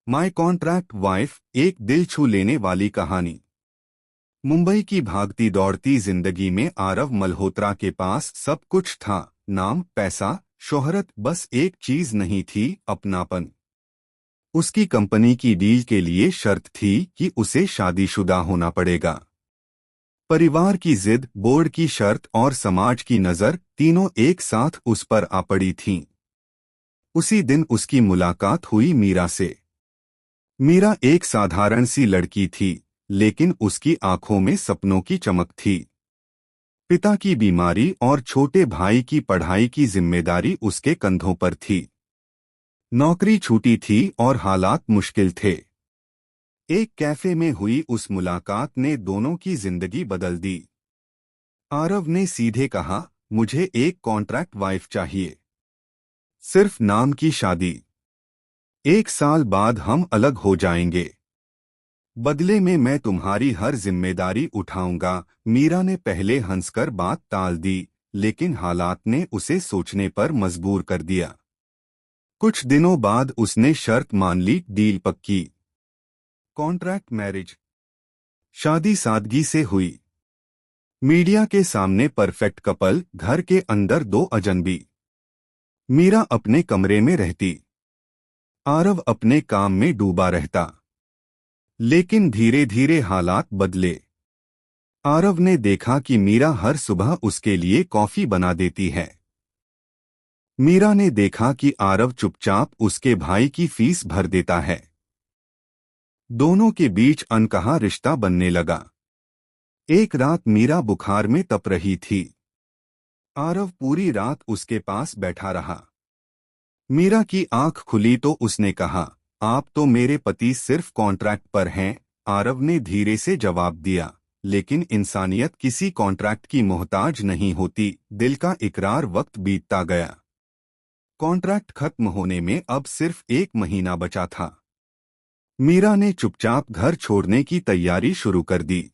My contract wife, एक दिल छू लेने वाली कहानी। मुंबई की भागती दौड़ती जिंदगी में आरव मल्होत्रा के पास सब कुछ था। नाम, पैसा, शोहरत, बस एक चीज नहीं थी, अपनापन। उसकी कंपनी की डील के लिए शर्त थी कि उसे शादीशुदा होना पड़ेगा। परिवार की जिद, बोर्ड की शर्त और समाज की नजर, तीनों एक साथ उस पर आ पड़ी थीं। उसी दिन उसकी मुलाकात हुई मीरा से। मीरा एक साधारण सी लड़की थी, लेकिन उसकी आंखों में सपनों की चमक थी। पिता की बीमारी और छोटे भाई की पढ़ाई की जिम्मेदारी उसके कंधों पर थी। नौकरी छूटी थी और हालात मुश्किल थे। एक कैफे में हुई उस मुलाकात ने दोनों की जिंदगी बदल दी। आरव ने सीधे कहा, मुझे एक कॉन्ट्रैक्ट वाइफ चाहिए। सिर्फ नाम की शादी। 1 साल बाद हम अलग हो जाएंगे। बदले में मैं तुम्हारी हर जिम्मेदारी उठाऊंगा। मीरा ने पहले हंसकर बात टाल दी, लेकिन हालात ने उसे सोचने पर मजबूर कर दिया। कुछ दिनों बाद उसने शर्त मान ली, डील पक्की। Contract marriage. शादी सादगी से हुई। मीडिया के सामने परफेक्ट कपल, घर के अंदर दो अजनबी। मीरा अपने कमरे में रहती, आरव अपने काम में डूबा रहता। लेकिन धीरे धीरे हालात बदले। आरव ने देखा कि मीरा हर सुबह उसके लिए कॉफी बना देती है। मीरा ने देखा कि आरव चुपचाप उसके भाई की फीस भर देता है। दोनों के बीच अनकहा रिश्ता बनने लगा। एक रात मीरा बुखार में तप रही थी। आरव पूरी रात उसके पास बैठा रहा। मीरा की आंख खुली तो उसने कहा, आप तो मेरे पति सिर्फ कॉन्ट्रैक्ट पर हैं। आरव ने धीरे से जवाब दिया, लेकिन इंसानियत किसी कॉन्ट्रैक्ट की मोहताज नहीं होती। दिल का इकरार। वक्त बीतता गया। कॉन्ट्रैक्ट खत्म होने में अब सिर्फ 1 महीना बचा था। मीरा ने चुपचाप घर छोड़ने की तैयारी शुरू कर दी।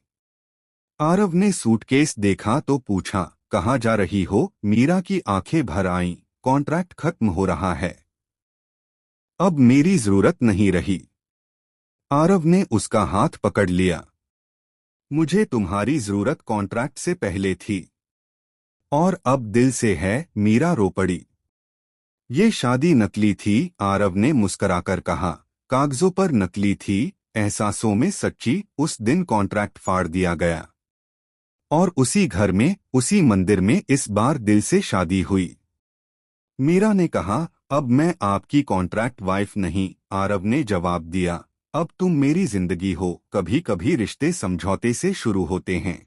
आरव ने सूटकेस देखा तो पूछा, कहाँ जा रही हो? मीरा की आंखें भर आईं, कॉन्ट्रैक्ट खत्म हो रहा है। अब मेरी जरूरत नहीं रही। आरव ने उसका हाथ पकड़ लिया। मुझे तुम्हारी जरूरत कॉन्ट्रैक्ट से पहले थी, और अब दिल से है। मीरा रो पड़ी। ये शादी नकली थी, आरव ने मुस्कराकर कहा। कागजों पर नकली थी, एहसासों में सच्ची। उस दिन कॉन्ट्रैक्ट फाड़ दिया गया, और उसी घर में, उसी मंदिर में इस बार दिल से शादी हुई। मीरा ने कहा, अब मैं आपकी कॉन्ट्रैक्ट वाइफ नहीं। आरव ने जवाब दिया, अब तुम मेरी जिंदगी हो। कभी कभी रिश्ते समझौते से शुरू होते हैं,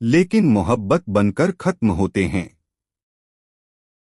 लेकिन मोहब्बत बनकर खत्म होते हैं।